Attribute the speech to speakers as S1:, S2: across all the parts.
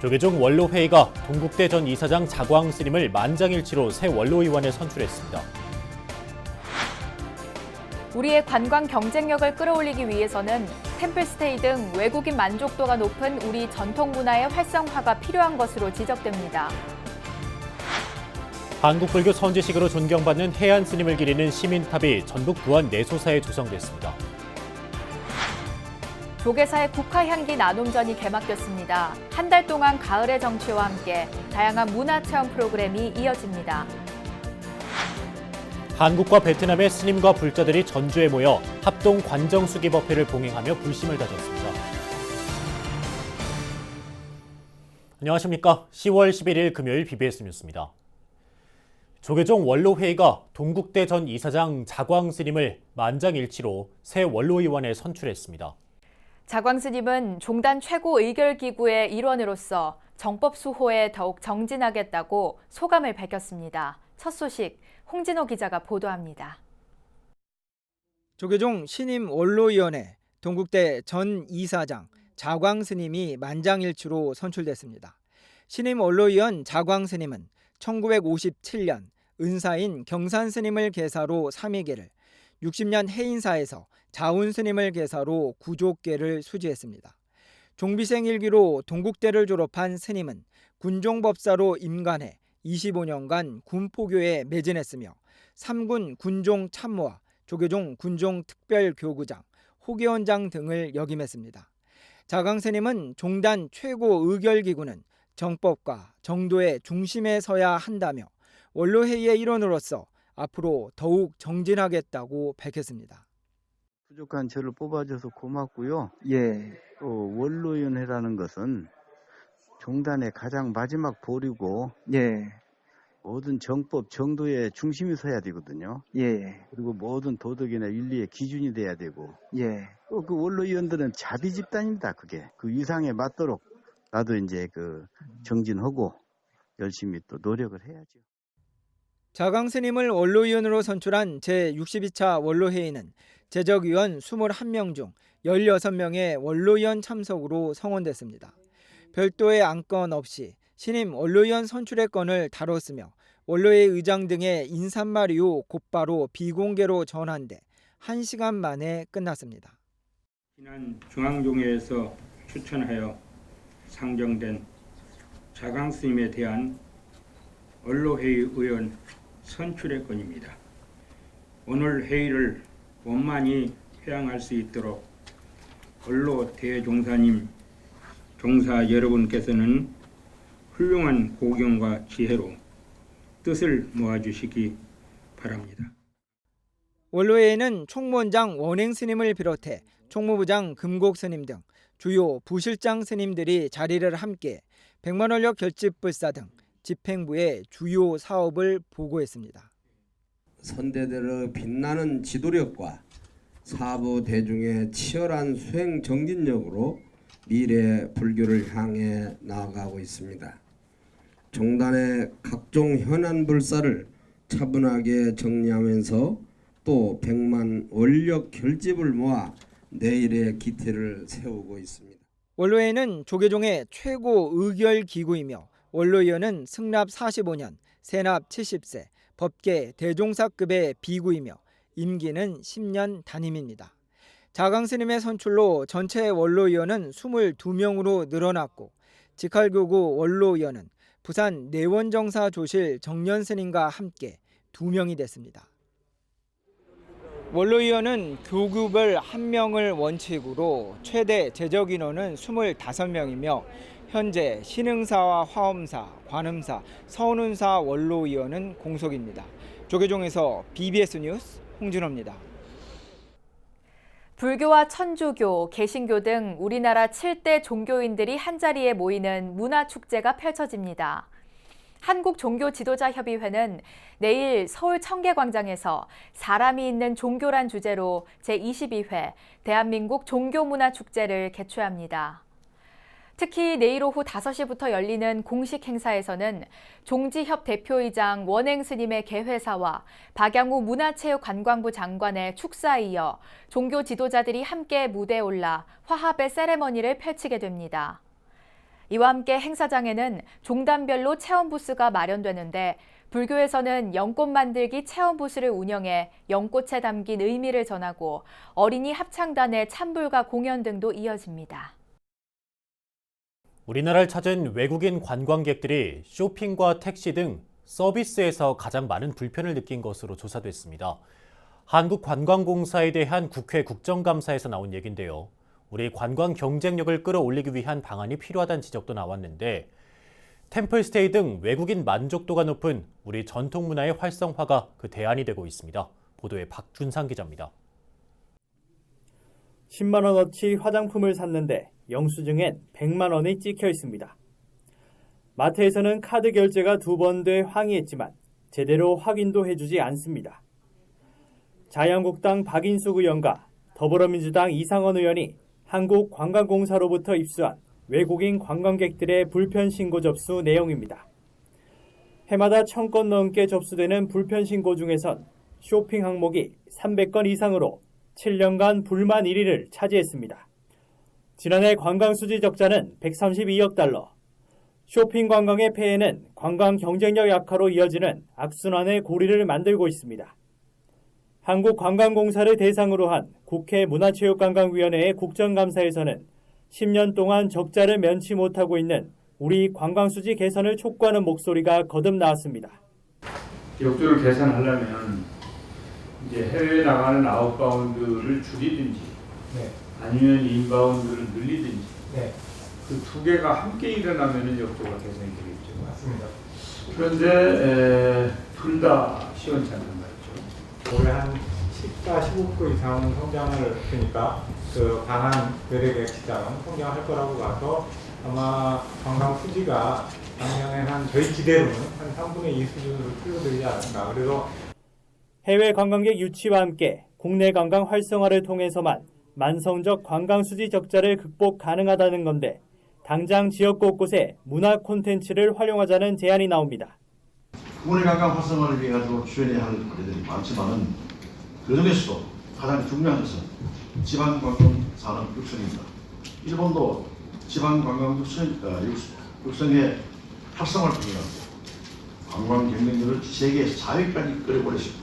S1: 조계종 원로회의가 동국대 전 이사장 자광 스님을 만장일치로 새 원로의원에 선출했습니다.
S2: 우리의 관광 경쟁력을 끌어올리기 위해서는 템플스테이 등 외국인 만족도가 높은 우리 전통 문화의 활성화가 필요한 것으로 지적됩니다.
S1: 한국불교 선지식으로 존경받는 해안 스님을 기리는 시민탑이 전북 부안 내소사에 조성됐습니다.
S2: 조계사의 국화향기 나눔전이 개막됐습니다. 한 달 동안 가을의 정취와 함께 다양한 문화체험 프로그램이 이어집니다.
S1: 한국과 베트남의 스님과 불자들이 전주에 모여 합동 관정수기법회를 봉행하며 불심을 다졌습니다. 안녕하십니까. 10월 11일 금요일 BBS 뉴스입니다. 조계종 원로회의가 동국대 전 이사장 자광 스님을 만장일치로 새 원로의원에 선출했습니다.
S2: 자광 스님은 종단 최고 의결기구의 일원으로서 정법 수호에 더욱 정진하겠다고 소감을 밝혔습니다. 첫 소식 홍진호 기자가 보도합니다.
S3: 조계종 신임 원로위원회 동국대 전 이사장 자광 스님이 만장일치로 선출됐습니다. 신임 원로위원 자광 스님은 1957년 은사인 경산 스님을 계사로 삼위계를, 60년 해인사에서 자운 스님을 계사로 구족계를 수지했습니다. 종비생 일기로 동국대를 졸업한 스님은 군종법사로 임관해 25년간 군포교에 매진했으며 3군 군종 참모와 조계종 군종 특별교구장, 호계원장 등을 역임했습니다. 자광 스님은 종단 최고 의결기구는 정법과 정도의 중심에 서야 한다며 원로회의의 일원으로서 앞으로 더욱 정진하겠다고 밝혔습니다.
S4: 부족한 저를 뽑아줘서 고맙고요.
S3: 예.
S4: 또 원로위원회라는 것은 종단의 가장 마지막 보류고
S3: 예.
S4: 모든 정법, 정도의 중심이 서야 되거든요.
S3: 예.
S4: 그리고 모든 도덕이나 윤리의 기준이 돼야 되고
S3: 예.
S4: 또 그 원로위원들은 자비 집단입니다. 그게 그 위상에 맞도록 나도 이제 그 정진하고 열심히 또 노력을 해야죠.
S3: 자광 스님을 원로위원으로 선출한 제62차 원로회의는 제적위원 21명 중 16명의 원로위원 참석으로 성원됐습니다. 별도의 안건 없이 신임 원로위원 선출의 건을 다뤘으며 원로회 의장 등의 인사말 이후 곧바로 비공개로 전환돼 1시간 만에 끝났습니다.
S5: 지난 중앙종회에서 추천하여 상정된 자광 스님에 대한 원로회의 의원 선출의 건입니다. 오늘 회의를 원만히 회항할 수 있도록 원로 대종사님, 종사 여러분께서는 훌륭한 고경과 지혜로 뜻을 모아주시기 바랍니다.
S3: 원로회에는 총무원장 원행 스님을 비롯해 총무부장 금곡 스님 등 주요 부실장 스님들이 자리를 함께 백만원력 결집불사 등 집행부의 주요 사업을 보고했습니다.
S6: 선대들의 빛나는 지도력과 사부 대중의 치열한 수행 정진력으로 미래 불교를 향해 나아가고 있습니다. 종단의 각종 현안 불사를 차분하게 정리하면서 또 100만 원력 결집을 모아 내일의 기틀을 세우고 있습니다.
S3: 원로회는 조계종의 최고 의결 기구이며 원로위원은 승납 45년, 세납 70세, 법계 대종사급의 비구이며 임기는 10년 단임입니다. 자광 스님의 선출로 전체 원로위원은 22명으로 늘어났고 직할교구 원로위원은 부산 내원정사 조실 정년 스님과 함께 2명이 됐습니다. 원로위원은 교구별 1명을 원칙으로 최대 제적 인원은 25명이며 현재 신흥사와 화엄사, 관음사, 서운운사 원로위원은 공석입니다. 조계종에서 BBS 뉴스 홍진호입니다.
S2: 불교와 천주교, 개신교 등 우리나라 7대 종교인들이 한자리에 모이는 문화축제가 펼쳐집니다. 한국종교지도자협의회는 내일 서울 청계광장에서 사람이 있는 종교란 주제로 제22회 대한민국 종교문화축제를 개최합니다. 특히 내일 오후 5시부터 열리는 공식 행사에서는 종지협 대표이장 원행 스님의 개회사와 박양우 문화체육관광부 장관의 축사에 이어 종교 지도자들이 함께 무대에 올라 화합의 세레머니를 펼치게 됩니다. 이와 함께 행사장에는 종단별로 체험 부스가 마련되는데 불교에서는 연꽃 만들기 체험 부스를 운영해 연꽃에 담긴 의미를 전하고 어린이 합창단의 찬불가 공연 등도 이어집니다.
S1: 우리나라를 찾은 외국인 관광객들이 쇼핑과 택시 등 서비스에서 가장 많은 불편을 느낀 것으로 조사됐습니다. 한국관광공사에 대한 국회 국정감사에서 나온 얘기인데요. 우리 관광 경쟁력을 끌어올리기 위한 방안이 필요하다는 지적도 나왔는데 템플스테이 등 외국인 만족도가 높은 우리 전통 문화의 활성화가 그 대안이 되고 있습니다. 보도에 박준상 기자입니다.
S7: 10만 원어치 화장품을 샀는데 영수증엔 100만 원이 찍혀 있습니다. 마트에서는 카드 결제가 2번 돼 항의했지만 제대로 확인도 해주지 않습니다. 자유한국당 박인숙 의원과 더불어민주당 이상원 의원이 한국관광공사로부터 입수한 외국인 관광객들의 불편 신고 접수 내용입니다. 해마다 1000건 넘게 접수되는 불편 신고 중에선 쇼핑 항목이 300건 이상으로 7년간 불만 1위를 차지했습니다. 지난해 관광 수지 적자는 132억 달러. 쇼핑 관광의 폐해는 관광 경쟁력 약화로 이어지는 악순환의 고리를 만들고 있습니다. 한국관광공사를 대상으로 한 국회 문화체육관광위원회의 국정감사에서는 10년 동안 적자를 면치 못하고 있는 우리 관광수지 개선을 촉구하는 목소리가 거듭 나왔습니다.
S8: 역조를 개선하려면 이제 해외에 나가는 아웃바운드를 줄이든지 아니면 인바운드를 늘리든지 그 두 개가 함께 일어나면 역조가 개선이 되겠죠.
S9: 맞습니다.
S8: 그런데 둘 다 시원찮단 말이죠.
S9: 올해 한 10가 15% 이상 성장을 했으니까 그 방한 외래객 시장은 성장할 거라고 봐서 아마 관광 수지가 작년에 저희 기대로는 한 3분의 2 수준으로 줄어들지 않을까. 그래서
S7: 해외 관광객 유치와 함께 국내 관광 활성화를 통해서만 만성적 관광 수지 적자를 극복 가능하다는 건데 당장 지역 곳곳에 문화 콘텐츠를 활용하자는 제안이 나옵니다.
S10: 국내 관광 활성화를 위해 가지고 추진해야 할 문제들이 많지만은 그 중에서도 가장 중요한 것은 지방 관광 산업 육성입니다. 일본도 지방 관광 육성의 활성화를 통해 관광 경쟁력을 세계에서 4위까지 끌어올렸습니다.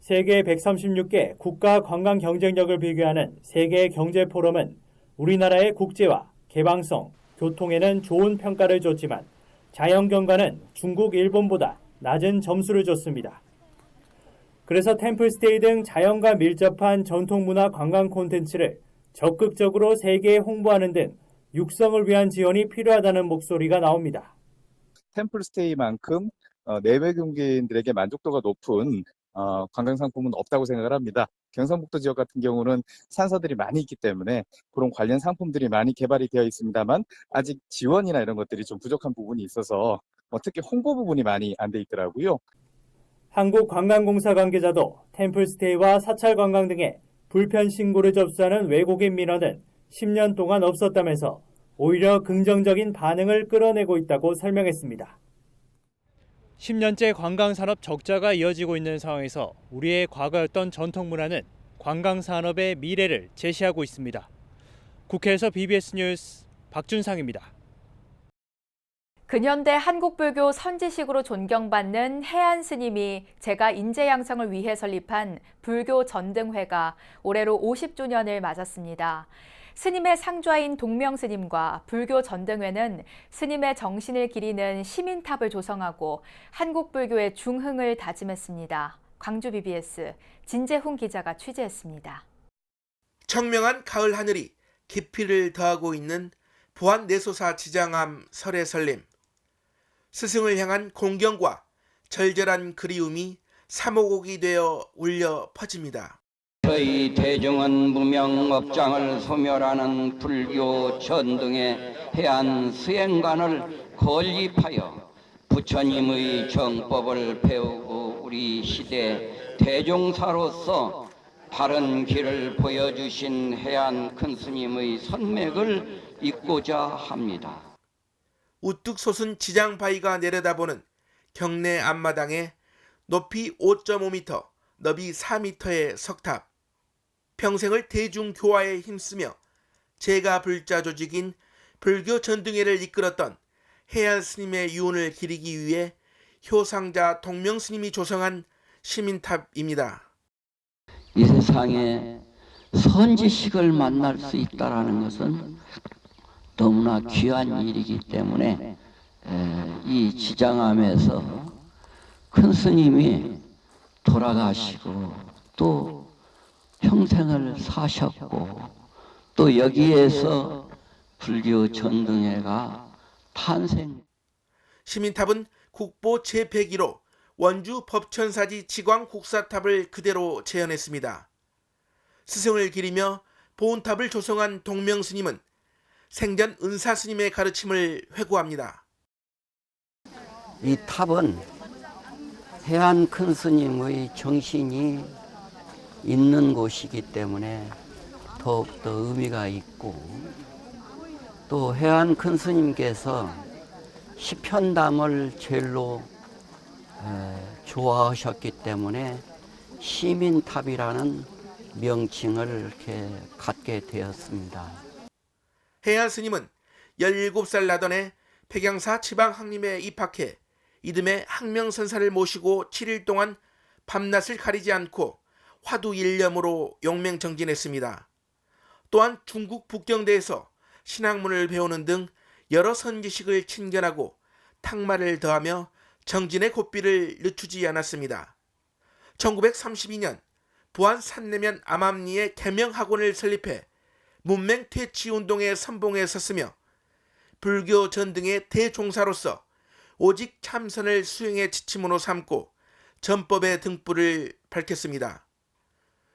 S7: 세계 136개 국가 관광 경쟁력을 비교하는 세계 경제 포럼은 우리나라의 국제화, 개방성, 교통에는 좋은 평가를 줬지만 자연경관은 중국, 일본보다 낮은 점수를 줬습니다. 그래서 템플스테이 등 자연과 밀접한 전통문화 관광 콘텐츠를 적극적으로 세계에 홍보하는 등 육성을 위한 지원이 필요하다는 목소리가 나옵니다.
S11: 템플스테이만큼 내외 경계인들에게 만족도가 높은 관광 상품은 없다고 생각을 합니다. 경상북도 지역 같은 경우는 산사들이 많이 있기 때문에 그런 관련 상품들이 많이 개발이 되어 있습니다만 아직 지원이나 이런 것들이 좀 부족한 부분이 있어서 특히 홍보 부분이 많이 안 돼 있더라고요.
S7: 한국관광공사 관계자도 템플스테이와 사찰관광 등의 불편 신고를 접수하는 외국인 민원은 10년 동안 없었다면서 오히려 긍정적인 반응을 끌어내고 있다고 설명했습니다.
S12: 10년째 관광산업 적자가 이어지고 있는 상황에서 우리의 과거였던 전통문화는 관광산업의 미래를 제시하고 있습니다. 국회에서 BBS 뉴스 박준상입니다.
S2: 근현대 한국불교 선지식으로 존경받는 해안 스님이 제가 인재 양성을 위해 설립한 불교 전등회가 올해로 50주년을 맞았습니다. 스님의 상좌인 동명스님과 불교 전등회는 스님의 정신을 기리는 시민탑을 조성하고 한국불교의 중흥을 다짐했습니다. 광주 BBS 진재훈 기자가 취재했습니다.
S13: 청명한 가을 하늘이 깊이를 더하고 있는 보안내소사 지장암 설의 설림. 스승을 향한 공경과 절절한 그리움이 사모곡이 되어 울려 퍼집니다.
S14: 저희 대중은 무명업장을 소멸하는 불교 전등의 해안 수행관을 건립하여 부처님의 정법을 배우고 우리 시대 대종사로서 바른 길을 보여주신 해안 큰 스님의 선맥을 잇고자 합니다.
S13: 우뚝 솟은 지장바위가 내려다보는 경내 앞마당에 높이 5.5m, 너비 4m의 석탑. 평생을 대중교화에 힘쓰며 제가 불자 조직인 불교 전등회를 이끌었던 해안 스님의 유언을 기리기 위해 효상자 동명 스님이 조성한 시민탑입니다.
S14: 이 세상에 선지식을 만날 수 있다라는 것은 너무나 귀한 일이기 때문에 이 지장암에서 큰 스님이 돌아가시고 또 평생을 사셨고 또 여기에서 불교 전등회가 탄생.
S13: 시민탑은 국보 제101호 원주 법천사지 지광 국사탑을 그대로 재현했습니다. 스승을 기리며 보온탑을 조성한 동명스님은 생전 은사스님의 가르침을 회고합니다.
S14: 이 탑은 해안 큰 스님의 정신이 있는 곳이기 때문에 더욱더 의미가 있고 또 해안 큰 스님께서 시편담을 제일로 좋아하셨기 때문에 시민탑이라는 명칭을 이렇게 갖게 되었습니다.
S13: 해안 스님은 17살 나던 해 백양사 지방학림에 입학해 이듬해 학명선사를 모시고 7일 동안 밤낮을 가리지 않고 화두일념으로 용맹정진했습니다. 또한 중국 북경대에서 신학문을 배우는 등 여러 선지식을 친견하고 탁마를 더하며 정진의 고삐를 늦추지 않았습니다. 1932년 부안 산내면 암암리에 계명학원을 설립해 문맹 퇴치운동의 선봉에 섰으며 불교 전등의 대종사로서 오직 참선을 수행의 지침으로 삼고 전법의 등불을 밝혔습니다.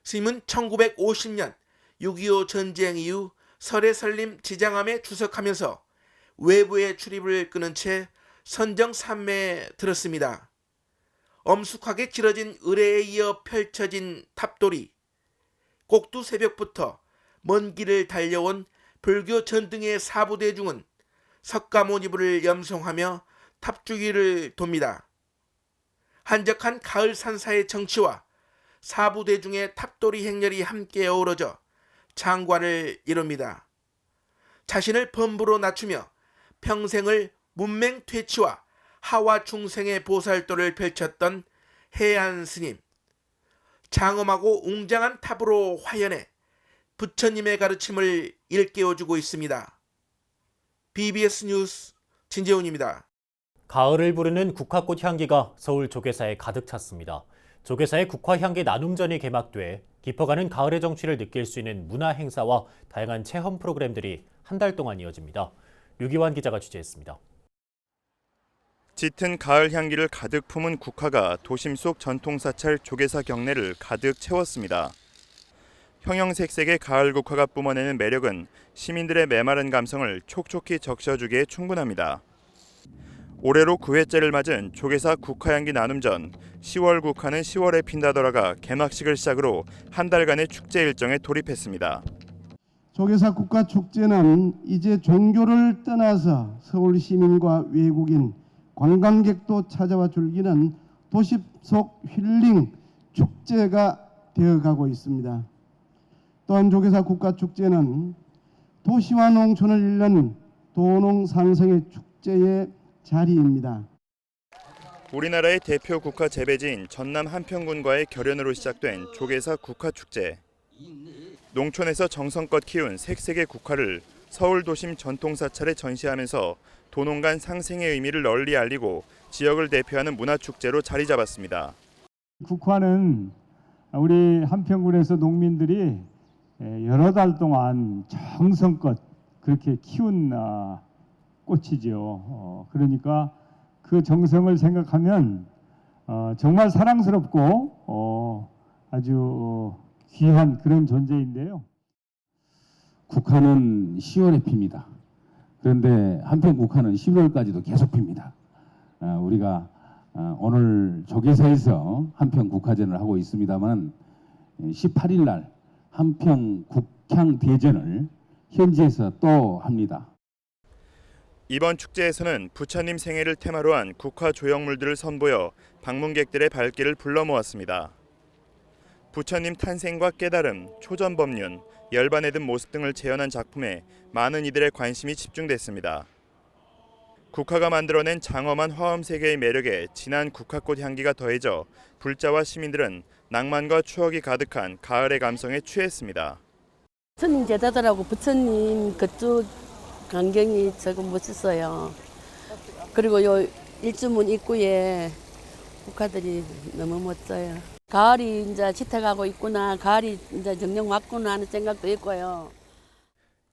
S13: 스님은 1950년 6.25 전쟁 이후 설의 설림 지장암에 주석하면서 외부의 출입을 끊은 채 선정산매에 들었습니다. 엄숙하게 길어진 의례에 이어 펼쳐진 탑돌이, 꼭두 새벽부터 먼 길을 달려온 불교 전등의 사부대중은 석가모니부를 염송하며 탑주기를 돕니다. 한적한 가을 산사의 정치와 사부대중의 탑돌이 행렬이 함께 어우러져 장관을 이룹니다. 자신을 범부로 낮추며 평생을 문맹 퇴치와 하와 중생의 보살도를 펼쳤던 해안 스님. 장엄하고 웅장한 탑으로 화연해 부처님의 가르침을 일깨워주고 있습니다. BBS 뉴스 진재훈입니다.
S1: 가을을 부르는 국화꽃 향기가 서울 조계사에 가득 찼습니다. 조계사의 국화향기 나눔전이 개막돼 깊어가는 가을의 정취를 느낄 수 있는 문화 행사와 다양한 체험 프로그램들이 한 달 동안 이어집니다. 류기환 기자가 취재했습니다.
S15: 짙은 가을 향기를 가득 품은 국화가 도심 속 전통사찰 조계사 경내를 가득 채웠습니다. 형형색색의 가을 국화가 뿜어내는 매력은 시민들의 메마른 감성을 촉촉히 적셔주기에 충분합니다. 올해로 9회째를 맞은 조계사 국화향기 나눔전 10월 국화는 10월에 핀다더라가 개막식을 시작으로 한 달간의 축제 일정에 돌입했습니다.
S16: 조계사 국화축제는 이제 종교를 떠나서 서울 시민과 외국인, 관광객도 찾아와 즐기는 도시 속 힐링 축제가 되어가고 있습니다. 또한 조계사 국화축제는 도시와 농촌을 잇는 도농상성의 축제의 자리입니다.
S15: 우리나라의 대표 국화 재배지인 전남 한평군과의 결연으로 시작된 조계사 국화축제. 농촌에서 정성껏 키운 색색의 국화를 서울 도심 전통사찰에 전시하면서 도농 간 상생의 의미를 널리 알리고 지역을 대표하는 문화축제로 자리 잡았습니다.
S9: 국화는 우리 한평군에서 농민들이 여러 달 동안 정성껏 그렇게 키운 꽃이죠. 그러니까 그 정성을 생각하면 정말 사랑스럽고 아주 귀한 그런 존재인데요.
S17: 국화는 10월에 핍니다. 그런데 한편 국화는 11월까지도 계속 핍니다. 우리가 오늘 조계사에서 한평 국화전을 하고 있습니다만 18일 날 한평 국향 대전을 현지에서 또 합니다.
S15: 이번 축제에서는 부처님 생애를 테마로 한 국화 조형물들을 선보여 방문객들의 발길을 불러 모았습니다. 부처님 탄생과 깨달음, 초전법륜, 열반에 든 모습 등을 재현한 작품에 많은 이들의 관심이 집중됐습니다. 국화가 만들어낸 장엄한 화엄 세계의 매력에 진한 국화꽃 향기가 더해져 불자와 시민들은 낭만과 추억이 가득한 가을의 감성에 취했습니다.
S18: 부처님 제자들하고 부처님 그쪽 광경이 조금 멋있어요. 그리고 요 일주문 입구에 국화들이 너무 멋져요. 가을이 이제 짙어가고 있구나, 가을이 이제 정녕 왔구나 하는 생각도 있고요.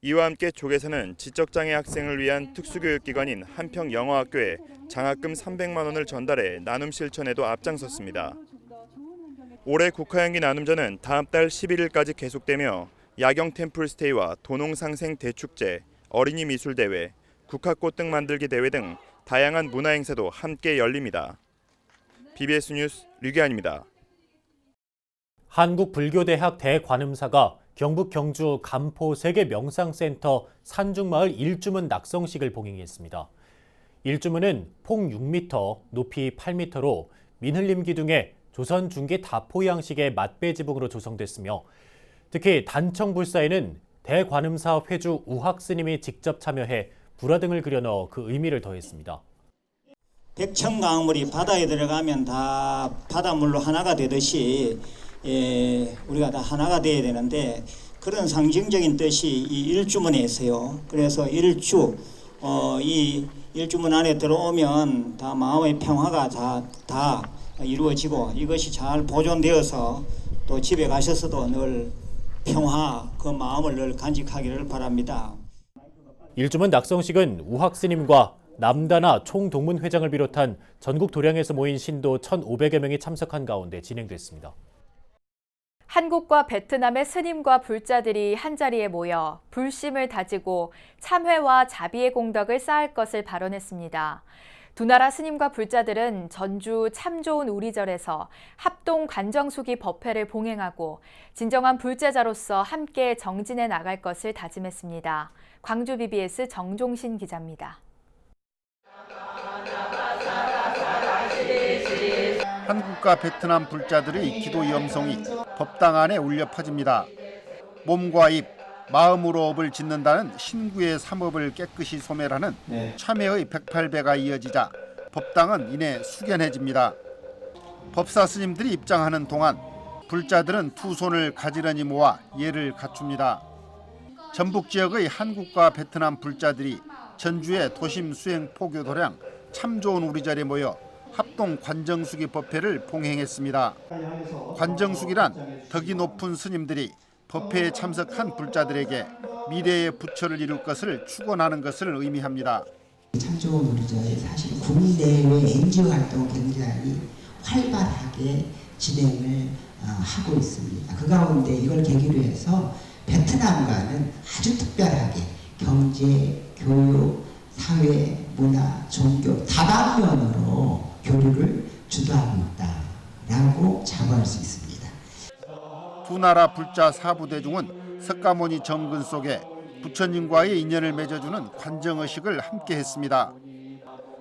S15: 이와 함께 족에서는 지적장애 학생을 위한 특수교육기관인 한평영어학교에 장학금 300만 원을 전달해 나눔 실천에도 앞장섰습니다. 올해 국화향기 나눔전은 다음 달 11일까지 계속되며 야경 템플스테이와 도농상생 대축제, 어린이 미술대회, 국화꽃 등 만들기 대회 등 다양한 문화행사도 함께 열립니다. BBS 뉴스 류기환입니다.
S1: 한국불교대학 대관음사가 경북 경주 간포 세계명상센터 산중마을 일주문 낙성식을 봉행했습니다. 일주문은 폭 6m, 높이 8m로 민흘림 기둥에 조선 중기 다포 양식의 맛배 지붕으로 조성됐으며 특히 단청 불사에는 대관음사 회주 우학 스님이 직접 참여해 불화등을 그려넣어 그 의미를 더했습니다.
S19: 백천강물이 바다에 들어가면 다 바닷물로 하나가 되듯이 우리가 다 하나가 돼야 되는데 그런 상징적인 뜻이 이 일주문에 있어요. 그래서 일주, 이 일주문 안에 들어오면 다 마음의 평화가 다 이루어지고 이것이 잘 보존되어서 또 집에 가셔서도 늘 평화, 그 마음을 늘 간직하기를 바랍니다.
S1: 일주문 낙성식은 우학 스님과 남다나 총동문회장을 비롯한 전국 도량에서 모인 신도 1,500여 명이 참석한 가운데 진행됐습니다.
S2: 한국과 베트남의 스님과 불자들이 한자리에 모여 불심을 다지고 참회와 자비의 공덕을 쌓을 것을 발언했습니다. 두 나라 스님과 불자들은 전주 참 좋은 우리절에서 합동 관정수기 법회를 봉행하고 진정한 불제자로서 함께 정진해 나갈 것을 다짐했습니다. 광주 BBS 정종신 기자입니다.
S20: 한국과 베트남 불자들의 기도 염송이 법당 안에 울려 퍼집니다. 몸과 입, 마음으로 업을 짓는다는 신구의 삼업을 깨끗이 소멸하는 참회의 108배가 이어지자 법당은 이내 숙연해집니다. 법사 스님들이 입장하는 동안 불자들은 두 손을 가지런히 모아 예를 갖춥니다. 전북 지역의 한국과 베트남 불자들이 전주의 도심 수행 포교 도량 참 좋은 우리절에 모여 합동 관정수기 법회를 봉행했습니다. 관정수기란 덕이 높은 스님들이 법회에 참석한 불자들에게 미래의 부처를 이룰 것을 축원하는 것을 의미합니다.
S21: 참 좋은 우리절에 사실 국내외 NGO 활동 굉장히 활발하게 진행을 하고 있습니다. 그 가운데 이걸 계기로 해서 베트남과는 아주 특별하게 경제, 교육, 사회, 문화, 종교 다방면으로 교류를 주도하고 있다라고 자부할 수 있습니다.
S20: 두 나라 불자 사부대중은 석가모니 정근 속에 부처님과의 인연을 맺어주는 관정의식을 함께 했습니다.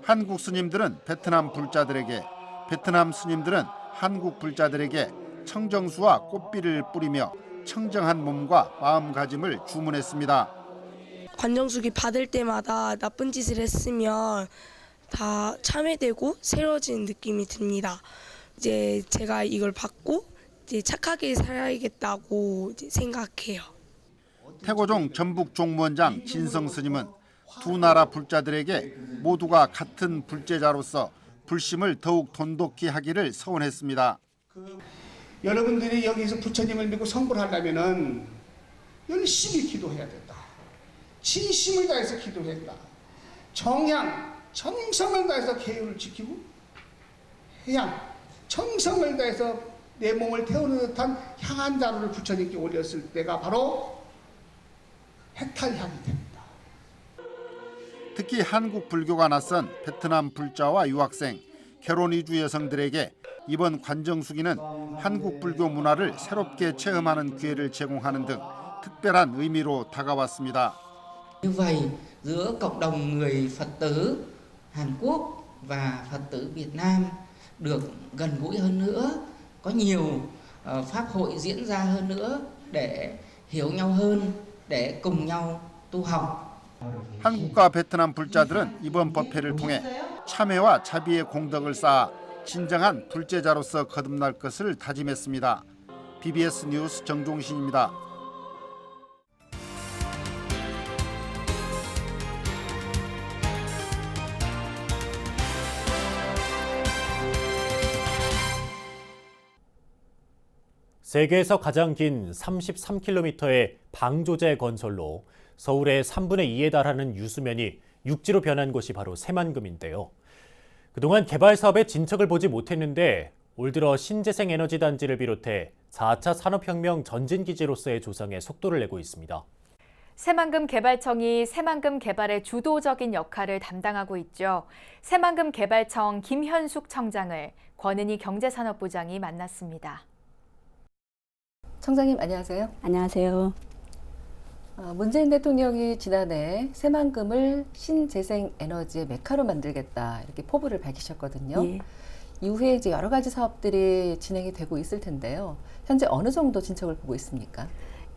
S20: 한국 스님들은 베트남 불자들에게, 베트남 스님들은 한국 불자들에게 청정수와 꽃비를 뿌리며 청정한 몸과 마음가짐을 주문했습니다.
S22: 관정수기 받을 때마다 나쁜 짓을 했으면 다 참회되고 새로워지는 느낌이 듭니다. 이제 제가 이걸 받고 이제 착하게 살아야겠다고 이제 생각해요.
S20: 태고종 전북 종무원장 진성 스님은 두 나라 불자들에게 모두가 같은 불제자로서 불심을 더욱 돈독히 하기를 서원했습니다.
S23: 여러분들이 여기서 부처님을 믿고 성불 하려면은 열심히 기도해야 된다. 진심을 다해서 기도했다. 정향, 정성을 다해서 계율을 지키고 해양, 정성을 다해서 내 몸을 태우는 듯한 향한 자루를 부처님께 올렸을 때가 바로 해탈향이 됩니다.
S20: 특히 한국 불교가 낯선 베트남 불자와 유학생, 결혼 이주 여성들에게 이번 관정수기는 한국 불교 문화를 새롭게 체험하는 기회를 제공하는 등 특별한 의미로 다가왔습니다.
S24: Như vậy, giữa cộng đồng người Phật tử Hàn Quốc và Phật tử Việt Nam được gần gũi hơn nữa, có nhiều pháp hội diễn ra hơn nữa để hiểu nhau hơn, để cùng nhau tu học.
S20: 한국과 베트남 불자들은 이번 법회를 통해 참회와 자비의 공덕을 쌓아 진정한 불제자로서 거듭날 것을 다짐했습니다. BBS 뉴스 정종신입니다.
S1: 세계에서 가장 긴 33km의 방조제 건설로 서울의 3분의 2에 달하는 유수면이 육지로 변한 곳이 바로 새만금인데요. 그동안 개발 사업의 진척을 보지 못했는데 올 들어 신재생 에너지 단지를 비롯해 4차 산업혁명 전진기지로서의 조성에 속도를 내고 있습니다.
S2: 새만금 개발청이 새만금 개발의 주도적인 역할을 담당하고 있죠. 새만금 개발청 김현숙 청장을 권은희 경제산업부장이 만났습니다.
S3: 청장님 안녕하세요.
S4: 안녕하세요.
S3: 문재인 대통령이 지난해 새만금을 신재생 에너지의 메카로 만들겠다 이렇게 포부를 밝히셨거든요.
S4: 예.
S3: 이후에 이제 여러 가지 사업들이 진행이 되고 있을 텐데요. 현재 어느 정도 진척을 보고 있습니까?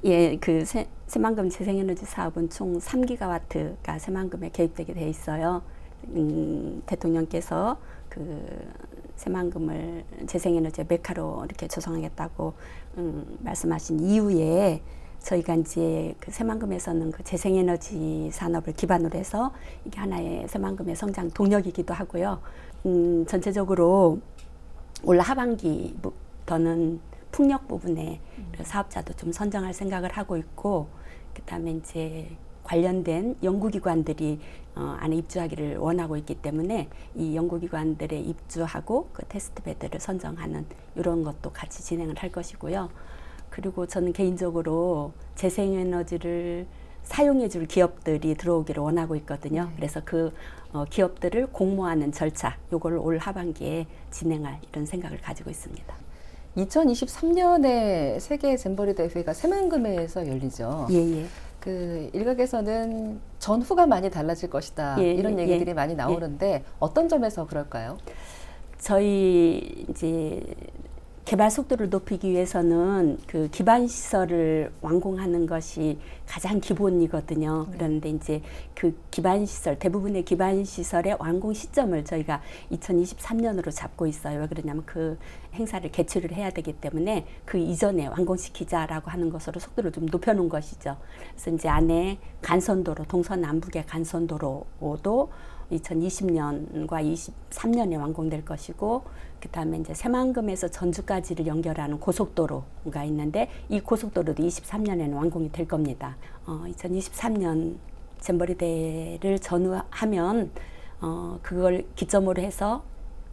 S4: 예, 그 새만금 재생에너지 사업은 총 3기가와트가 새만금에 개입되게 돼 있어요. 대통령께서 그 새만금을 재생에너지의 메카로 이렇게 조성하겠다고 말씀하신 이후에 저희가 이제 그 새만금에서는 그 재생에너지 산업을 기반으로 해서 이게 하나의 새만금의 성장 동력이기도 하고요. 전체적으로 올 하반기부터는 풍력 부분에 사업자도 좀 선정할 생각을 하고 있고, 그다음에 이제 관련된 연구기관들이 안에 입주하기를 원하고 있기 때문에 이 연구기관들의 입주하고 그 테스트베드를 선정하는 이런 것도 같이 진행을 할 것이고요. 그리고 저는 개인적으로 재생에너지를 사용해 줄 기업들이 들어오기를 원하고 있거든요. 그래서 그 기업들을 공모하는 절차, 요걸 올 하반기에 진행할 이런 생각을 가지고 있습니다.
S3: 2023년에 세계 잼버리 대회가 새만금에서 열리죠.
S4: 예.
S3: 그 일각에서는 전후가 많이 달라질 것이다. 이런 얘기들이 많이 나오는데 어떤 점에서 그럴까요?
S4: 저희 이제 개발 속도를 높이기 위해서는 그 기반 시설을 완공하는 것이 가장 기본이거든요. 그런데 이제 그 기반 시설, 대부분의 기반 시설의 완공 시점을 저희가 2023년으로 잡고 있어요. 왜 그러냐면 그 행사를 개최를 해야 되기 때문에 그 이전에 완공시키자라고 하는 것으로 속도를 좀 높여놓은 것이죠. 그래서 이제 안에 간선도로, 동서남북의 간선도로도 2020년과 23년에 완공될 것이고, 그 다음에 이제 새만금에서 전주까지를 연결하는 고속도로가 있는데 이 고속도로도 23년에는 완공이 될 겁니다. 2023년 잼버리 대회를 전후하면 그걸 기점으로 해서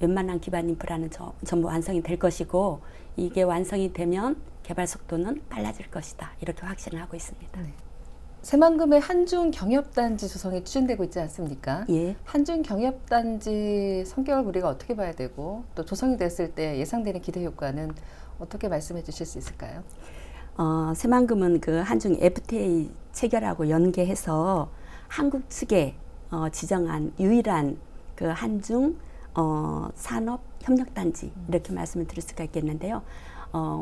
S4: 웬만한 기반 인프라는 전부 완성이 될 것이고, 이게 완성이 되면 개발 속도는 빨라질 것이다. 이렇게 확신을 하고 있습니다.
S3: 네. 새만금의 한중 경협단지 조성이 추진되고 있지 않습니까?
S4: 예.
S3: 한중 경협단지 성격을 우리가 어떻게 봐야 되고 또 조성이 됐을 때 예상되는 기대 효과는 어떻게 말씀해 주실 수 있을까요?
S4: 새만금은 그 한중 FTA 체결하고 연계해서 한국 측에 지정한 유일한 그 한중 산업 협력단지 이렇게 말씀을 드릴 수가 있겠는데요.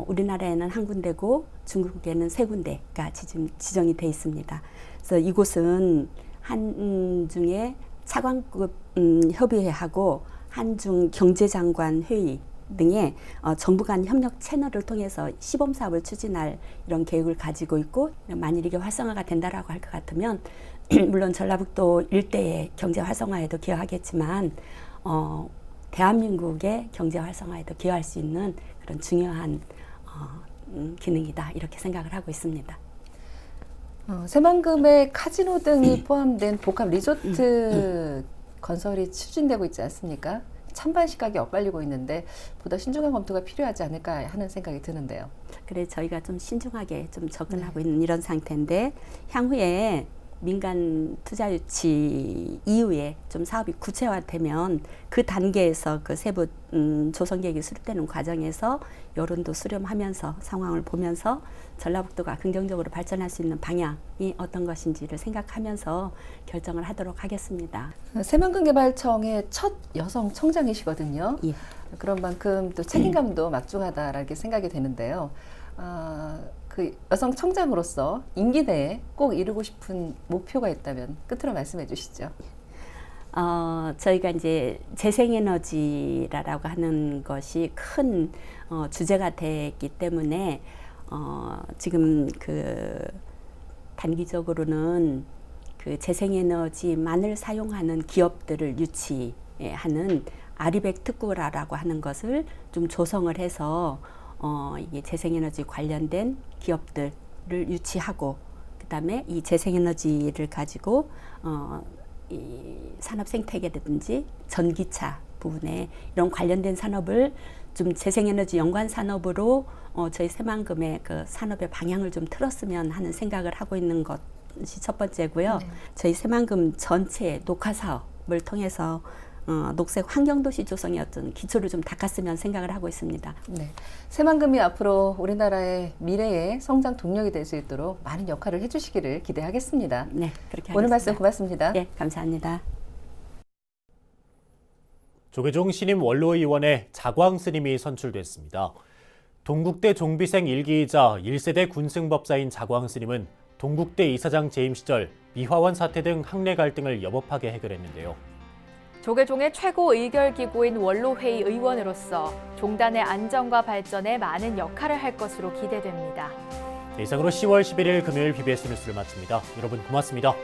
S4: 우리나라에는 한 군데고 중국에는 3군데가 지금 지정이 돼 있습니다. 그래서 이곳은 한중의 차관급 협의회하고 한중 경제장관 회의 등의 정부 간 협력 채널을 통해서 시범 사업을 추진할 이런 계획을 가지고 있고, 만일 이게 활성화가 된다라고 할 것 같으면 물론 전라북도 일대의 경제 활성화에도 기여하겠지만 대한민국의 경제 활성화에도 기여할 수 있는 그런 중요한 기능이다, 이렇게 생각을 하고 있습니다.
S3: 새만금에 카지노 등이 포함된 복합 리조트 건설이 추진되고 있지 않습니까? 찬반 시각이 엇갈리고 있는데 보다 신중한 검토가 필요하지 않을까 하는 생각이 드는데요.
S4: 그래 저희가 좀 신중하게 좀 접근하고 있는 이런 상태인데, 향후에 민간 투자 유치 이후에 좀 사업이 구체화되면 그 단계에서 그 세부 조성 계획이 수립되는 과정에서 여론도 수렴하면서 상황을 보면서 전라북도가 긍정적으로 발전할 수 있는 방향이 어떤 것인지를 생각하면서 결정을 하도록 하겠습니다.
S3: 새만금개발청의 첫 여성 청장이시거든요.
S4: 예.
S3: 그런 만큼 또 책임감도 막중하다라게 생각이 되는데요. 그 여성 청장으로서 임기 내에 꼭 이루고 싶은 목표가 있다면 끝으로 말씀해 주시죠.
S4: 저희가 이제 재생에너지라고 하는 것이 큰 주제가 됐기 때문에 지금 그 단기적으로는 그 재생에너지만을 사용하는 기업들을 유치하는 아리백 특구라고 하는 것을 좀 조성을 해서 이게 재생에너지 관련된 기업들을 유치하고 그다음에 이 재생에너지를 가지고 이 산업 생태계라든지 전기차 부분에 이런 관련된 산업을 좀 재생에너지 연관 산업으로 저희 새만금의 그 산업의 방향을 좀 틀었으면 하는 생각을 하고 있는 것이 첫 번째고요. 네. 저희 새만금 전체 녹화 사업을 통해서 녹색 환경도시 조성의 어떤 기초를 좀 닦았으면 생각을 하고 있습니다.
S3: 네, 새만금이 앞으로 우리나라의 미래의 성장 동력이 될 수 있도록 많은 역할을 해주시기를 기대하겠습니다.
S4: 네, 그렇게 하겠습니다.
S3: 오늘 말씀 고맙습니다.
S4: 네, 감사합니다.
S1: 조계종 신임 원로의원의 자광 스님이 선출됐습니다. 동국대 종비생 1기이자 1세대 군승법사인 자광 스님은 동국대 이사장 재임 시절 미화원 사태 등 학내 갈등을 여법하게 해결했는데요.
S2: 조계종의 최고 의결기구인 원로회의 의원으로서 종단의 안정과 발전에 많은 역할을 할 것으로 기대됩니다.
S1: 이상으로 10월 11일 금요일 BBS 뉴스를 마칩니다. 여러분 고맙습니다.